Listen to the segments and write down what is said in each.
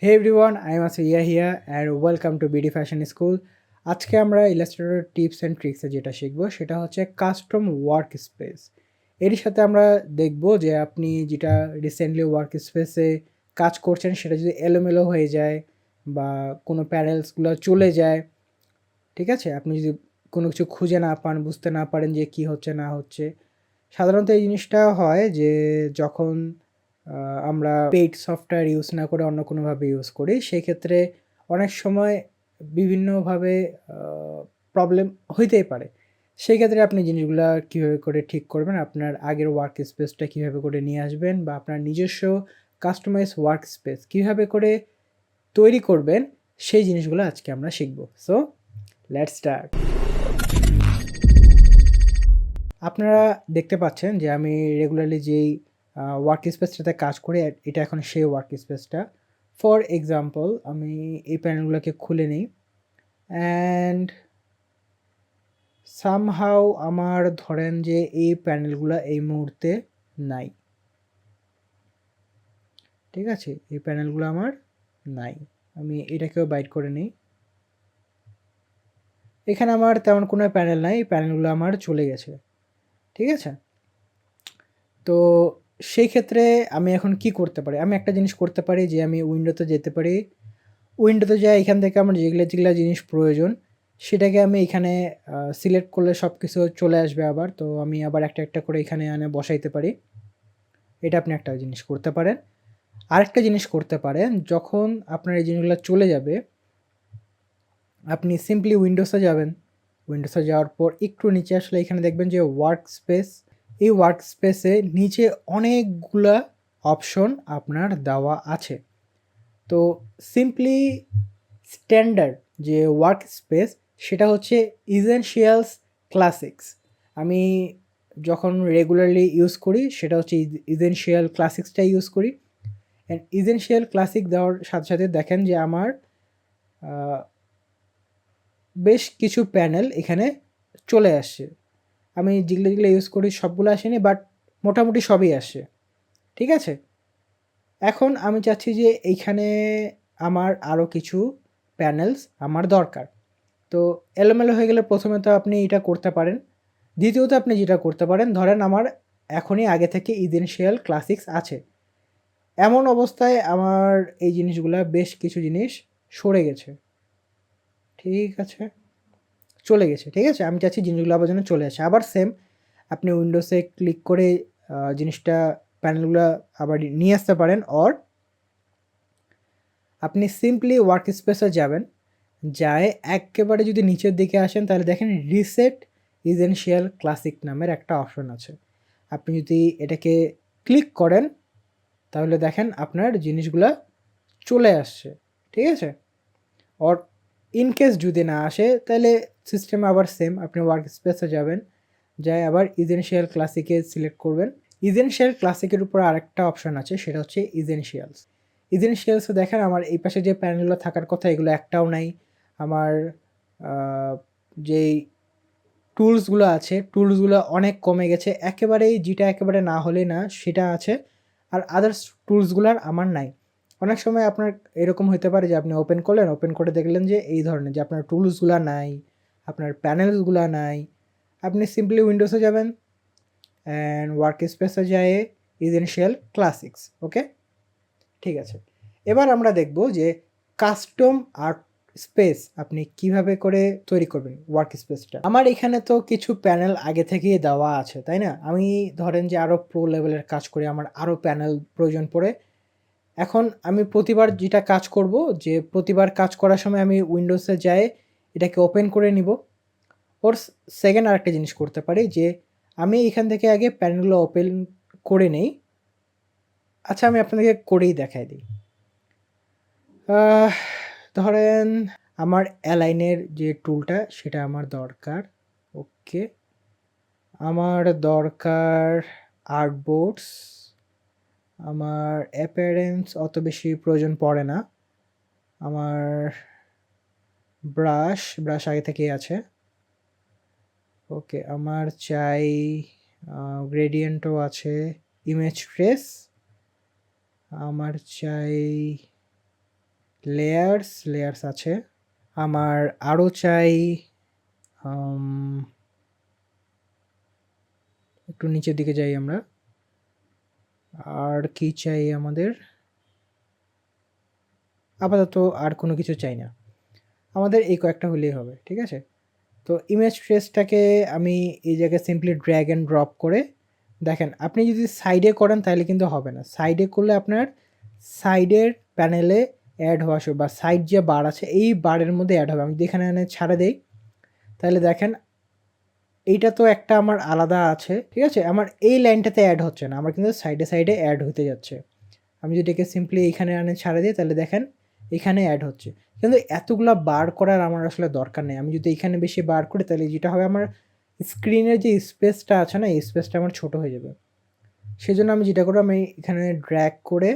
Hey everyone, I am Asriya here and welcome to BD Fashion School. আজকে আমরা Illustrator tips and ট্রিক্সে যেটা শিখব সেটা হচ্ছে কাস্টম ওয়ার্ক স্পেস। এর সাথে আমরা দেখব যে আপনি যেটা রিসেন্টলি ওয়ার্ক স্পেসে কাজ করছেন সেটা যদি এলোমেলো হয়ে যায় বা কোনো প্যানেলসগুলো চলে যায়, ঠিক আছে? আপনি যদি কোনো কিছু খুঁজে না পান, বুঝতে না পারেন যে কি হচ্ছে না হচ্ছে। সাধারণত এই জিনিসটা হয় যে যখন আমরা পেইড সফটওয়্যার ইউজ না করে অন্য কোনোভাবে ইউজ করি, সেক্ষেত্রে অনেক সময় বিভিন্নভাবে প্রবলেম হইতেই পারে। সেক্ষেত্রে আপনি জিনিসগুলা কীভাবে করে ঠিক করবেন, আপনার আগের ওয়ার্ক স্পেসটা কীভাবে করে নিয়ে আসবেন বা আপনার নিজস্ব কাস্টমাইজ ওয়ার্ক স্পেস কীভাবে করে তৈরি করবেন, সেই জিনিসগুলো আজকে আমরা শিখব। So let's start. আপনারা দেখতে পাচ্ছেন যে আমি রেগুলারলি যেই ওয়ার্ক স্পেসটাতে কাজ করি এটা এখন সেই ওয়ার্ক স্পেসটা। ফর এক্সাম্পল আমি এই প্যানেলগুলোকে খুলে নিই অ্যান্ড সামহাউ আমার ধরেন যে এই প্যানেলগুলো এই মুহূর্তে নাই, ঠিক আছে? এই প্যানেলগুলো আমার নাই। আমি এটাকেও বাইট করে নিই। এখানে আমার তেমন কোনো প্যানেল নাই, এই প্যানেলগুলো আমার চলে গেছে, ঠিক আছে? তো সেই ক্ষেত্রে আমি এখন কি করতে পারি? আমি একটা জিনিস করতে পারি যে আমি উইন্ডোতে যেতে পারি। উইন্ডোতে যাই, এখান থেকে আমার যেগুলা জিনিস প্রয়োজন সেটাকে আমি এখানে সিলেক্ট করলে সব কিছু চলে আসবে আবার। তো আমি আবার একটা, একটা করে এখানে এনে বসাইতে পারি। এটা আপনি একটা জিনিস করতে পারেন। আরেকটা জিনিস করতে পারেন, যখন আপনার এই জিনিসগুলো চলে যাবে, আপনি সিম্পলি উইন্ডোসে যাবেন। উইন্ডোসে যাওয়ার পর একটু নিচে আসলে এখানে দেখবেন যে ওয়ার্ক স্পেস। এই ওয়ার্ক স্পেসে নিচে অনেকগুলা অপশন আপনার দেওয়া আছে। তো সিম্পলি স্ট্যান্ডার্ড যে ওয়ার্ক স্পেস সেটা হচ্ছে ইসেনশিয়ালস ক্লাসিক্স। আমি যখন রেগুলারলি ইউজ করি সেটা হচ্ছে ইসেনশিয়াল ক্লাসিক্সটা ইউজ করি। অ্যান্ড ইসেনশিয়াল ক্লাসিক দেওয়ার সাথে সাথে দেখেন যে আমার বেশ কিছু প্যানেল এখানে চলে আসছে। আমি যেগুলো যেগুলো ইউজ করি সবগুলো আসেনি, বাট মোটামুটি সবই আসে, ঠিক আছে? এখন আমি চাচ্ছি যে এইখানে আমার আরও কিছু প্যানেলস আমার দরকার। তো এলোমেলো হয়ে গেলে প্রথমে তো আপনি এটা করতে পারেন। দ্বিতীয়ত আপনি যেটা করতে পারেন, ধরেন আমার এখনই আগে থেকে ইসেনশিয়াল ক্লাসিক্স আছে। এমন অবস্থায় আমার এই জিনিসগুলা বেশ কিছু জিনিস সরে গেছে, ঠিক আছে? চলে গেছে, ঠিক আছে? আমি চাচ্ছি জিনিসগুলো আবার যেন চলে আসে। আবার সেম আপনি উইন্ডোজে ক্লিক করে জিনিসটা প্যানেলগুলো আবার নিয়ে আসতে পারেন। অর আপনি সিম্পলি ওয়ার্ক স্পেসে যাবেন, যায় একেবারে যদি নিচের দিকে আসেন তাহলে দেখেন রিসেট ইসেনশিয়াল ক্লাসিক নামের একটা অপশন আছে। আপনি যদি এটাকে ক্লিক করেন তাহলে দেখেন আপনার জিনিসগুলা চলে আসছে, ঠিক আছে? অর ইনকেস যদি না আসে তাহলে সিস্টেম আবার সেম, আপনি ওয়ার্ক স্পেসে যাবেন, যাই আবার ইসেনশিয়াল ক্লাসিকে সিলেক্ট করবেন। ইসেনশিয়াল ক্লাসিকের উপর আরেকটা অপশন আছে, সেটা হচ্ছে ইসেনশিয়ালস। ইসেনশিয়ালসে দেখেন আমার এই পাশে যে প্যানেলগুলো থাকার কথা এগুলো একটাও নাই। আমার যেই টুলসগুলো আছে টুলসগুলো অনেক কমে গেছে, একেবারেই যেটা একেবারে না হলে না সেটা আছে। আর আদার্স টুলসগুলার আমার নাই। অনেক সময় আপনার এরকম হতে পারে যে আপনি ওপেন করলেন, ওপেন করে দেখলেন যে এই ধরনের যে আপনার টুলসগুলা নাই, আপনার প্যানেলসগুলা নাই। আপনি সিম্পলি উইন্ডোজে যাবেন অ্যান্ড ওয়ার্ক স্পেসে যায় ইসেনশিয়াল ক্লাসিক্স, ওকে? ঠিক আছে। এবার আমরা দেখব যে কাস্টম আর্ট স্পেস আপনি কিভাবে করে তৈরি করবেন ওয়ার্ক স্পেসটা। আমার এখানে তো কিছু প্যানেল আগে থেকেই দেওয়া আছে, তাই না? আমি ধরেন যে আরও প্রো লেভেলের কাজ করি, আমার আরও প্যানেল প্রয়োজন পড়ে। এখন আমি প্রতিবার যেটা কাজ করব, যে প্রতিবার কাজ করার সময় আমি উইন্ডোজে যাই, এটাকে ওপেন করে নিব। ওর সেকেন্ড আরেকটা জিনিস করতে পারি যে আমি এখান থেকে আগে প্যানেলগুলো ওপেন করে নেই। আচ্ছা, আমি আপনাদেরকে করেই দেখাই দিই। ধরেন আমার অ্যালাইনের যে টুলটা সেটা আমার দরকার, ওকে? আমার দরকার আর্টবোর্ডস। আমার অ্যাপিয়ারেন্স অত বেশি প্রয়োজন পড়ে না। আমার ব্রাশ আগে থেকেই আছে, ওকে? আমার চাই গ্রেডিয়েন্টও আছে, ইমেজ ট্রেস আমার চাই, লেয়ার্স আছে। আমার আরও চাই একটু নিচের দিকে যাই আমরা। আর কি চাই আমাদের? আপাতত আর কোনো কিছু চাই না, আমাদের এই কয়েকটা হলেই হবে, ঠিক আছে। তো ইমেজ ট্রেসটাকে আমি এই জায়গায় সিম্পলি ড্র্যাগ অ্যান্ড ড্রপ করে, দেখেন আপনি যদি সাইডে করেন তাহলে কিন্তু হবে না। সাইডে করলে আপনার সাইডের প্যানেলে অ্যাড হওয়া আসবে, বা সাইড যে বার আছে এই বারের মধ্যে অ্যাড হবে। আমি যদি এখানে এনে ছাড়া দেই তাহলে দেখেন এইটা তো একটা আমার আলাদা আছে, ঠিক আছে, আমার এই লাইনটাতে অ্যাড হচ্ছে না, আমার কিন্তু সাইডে সাইডে অ্যাড হতে যাচ্ছে। আমি যদি এটাকে সিম্পলি এখানে আনে ছাড়া দিই তাহলে দেখেন এখানে অ্যাড হচ্ছে, কিন্তু এতগুলা বার করার আমার আসলে দরকার নেই। আমি যদি এখানে বেশি বার করি তাহলে যেটা হবে, আমার স্ক্রিনের যে স্পেসটা আছে না, এই স্পেসটা আমার ছোট হয়ে যাবে। সেজন্য আমি যেটা করবো, আমি এখানে ড্র্যাগ করে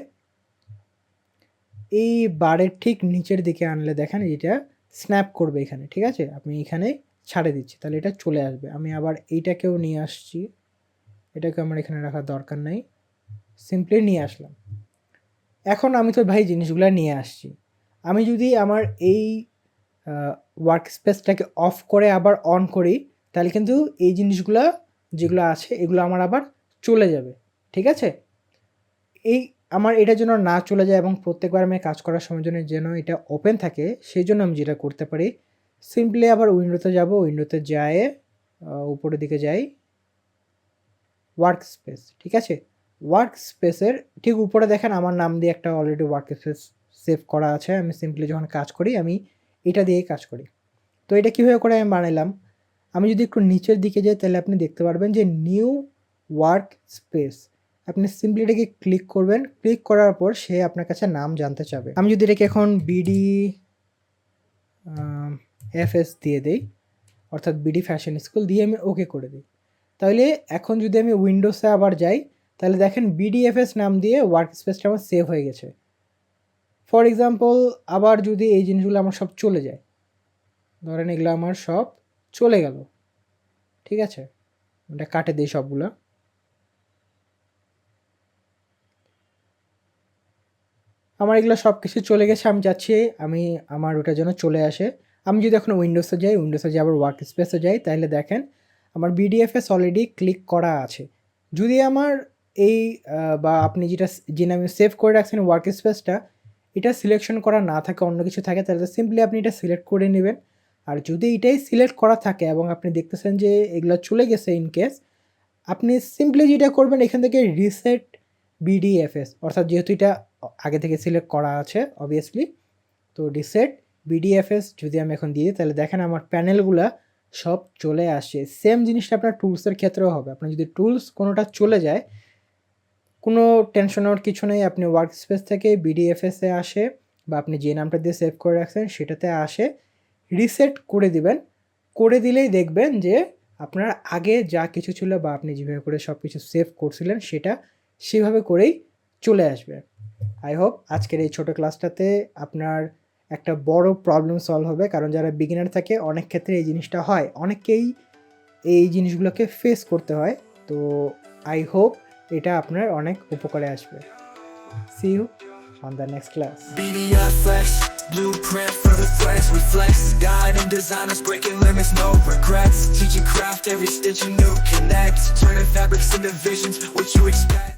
এই বারের ঠিক নিচের দিকে আনলে দেখেন এটা স্ন্যাপ করবে এখানে, ঠিক আছে। আমি এখানে ছাড়ে দিচ্ছি তাহলে এটা চলে আসবে। আমি আবার এইটাকেও নিয়ে আসছি, এটাকে আমার এখানে রাখার দরকার নেই, সিম্পলি নিয়ে আসলাম। এখন আমি তো ভাই জিনিসগুলো নিয়ে আসছি, আমি যদি আমার এই ওয়ার্ক স্পেসটাকে অফ করে আবার অন করি তাহলে কিন্তু এই জিনিসগুলো যেগুলো আছে এগুলো আমার আবার চলে যাবে, ঠিক আছে। এই আমার এটার জন্য না চলে যায় এবং প্রত্যেকবার আমি কাজ করার সময় জন্য যেন এটা ওপেন থাকে, সেই জন্য আমি যেটা করতে পারি, সিম্পলি আবার উইন্ডোতে যাব, উইন্ডোতে যায় উপরের দিকে যাই, ওয়ার্ক স্পেস, ঠিক আছে। ওয়ার্ক স্পেসের ঠিক উপরে দেখেন আমার নাম দিয়ে একটা অলরেডি ওয়ার্ক স্পেস সেভ করা আছে। আমি সিম্পলি যখন কাজ করি আমি এটা দিয়েই কাজ করি। তো এটা কীভাবে করে আমি বানাইলাম, আমি যদি একটু নিচের দিকে যাই তাহলে আপনি দেখতে পারবেন যে নিউ ওয়ার্ক স্পেস, আপনি সিম্পলি এটাকে ক্লিক করবেন, ক্লিক করার পর সে আপনার কাছে নাম জানতে চাবে। আমি যদি এটাকে এখন বিডি এফএস দিয়ে দিই, অর্থাৎ বিডি ফ্যাশন স্কুল দিয়ে আমি ওকে করে দিই, তাহলে এখন যদি আমি উইন্ডোজে আবার যাই তাহলে দেখেন বিডিএফএস নাম দিয়ে ওয়ার্ক স্পেসটা আমার সেভ হয়ে গেছে। ফর এক্সাম্পল আবার যদি এই জিনিসগুলো আমার সব চলে যায়, ধরেন এগুলো আমার সব চলে গেল, ঠিক আছে, এটা কাটে দিই সবগুলো। আমার এগুলো সব কিছু চলে গেছে, আমি চাচ্ছি আমি আমার ওটার জন্য চলে আসে। আমি যদি এখন উইন্ডোজে যাই, উইন্ডোজে যাই আবার ওয়ার্ক স্পেসে যাই, তাহলে দেখেন আমার বিডিএফএস অলরেডি ক্লিক করা আছে। যদি আমার এই বা আপনি যেটা যে নামে সেভ করে রাখছেন ওয়ার্ক স্পেসটা, এটা সিলেকশন করা না থাকে, অন্য কিছু থাকে, তাহলে সিম্পলি আপনি এটা সিলেক্ট করে নেবেন। আর যদি এটাই সিলেক্ট করা থাকে এবং আপনি দেখতেছেন যে এগুলো চলে গেছে ইন কেস, আপনি সিম্পলি যেটা করবেন এখান থেকে রিসেট বিডিএফএস, অর্থাৎ যেহেতু এটা আগে থেকে সিলেক্ট করা আছে অবভিয়াসলি, তো রিসেট বিডিএফএস যদি আমি এখন দিই তাহলে দেখেন আমার প্যানেলগুলা সব চলে আসে। সেম জিনিসটা আপনার টুলসের ক্ষেত্রেও হবে, আপনার যদি টুলস কোনোটা চলে যায় কোনো টেনশন নেওয়ার কিছু নেই, আপনি ওয়ার্ক স্পেস থেকে বিডিএফএসে আসে বা আপনি যে নামটা দিয়ে সেভ করে রাখছেন সেটাতে আসে, রিসেট করে দিবেন, করে দিলেই দেখবেন যে আপনার আগে যা কিছু ছিল বা আপনি যেভাবে করে সব কিছু সেভ করছিলেন সেটা সেভাবে করেই চলে আসবে। আই হোপ আজকের এই ছোটো ক্লাসটাতে আপনার একটা বড় প্রবলেম সলভ হবে, কারণ যারা বিগিনার থাকে অনেক ক্ষেত্রে এই জিনিসটা হয়, অনেকেই এই জিনিসগুলোকে ফেস করতে হয়। তো আই হোপ এটা আপনার অনেক উপকারে আসবে। See you on the next class. BDFX, blueprint for the flex. We flex, guide and designers, breaking limits, no regrets. Teaching craft, every stitch a new connect. Turning fabrics into visions, what you expect.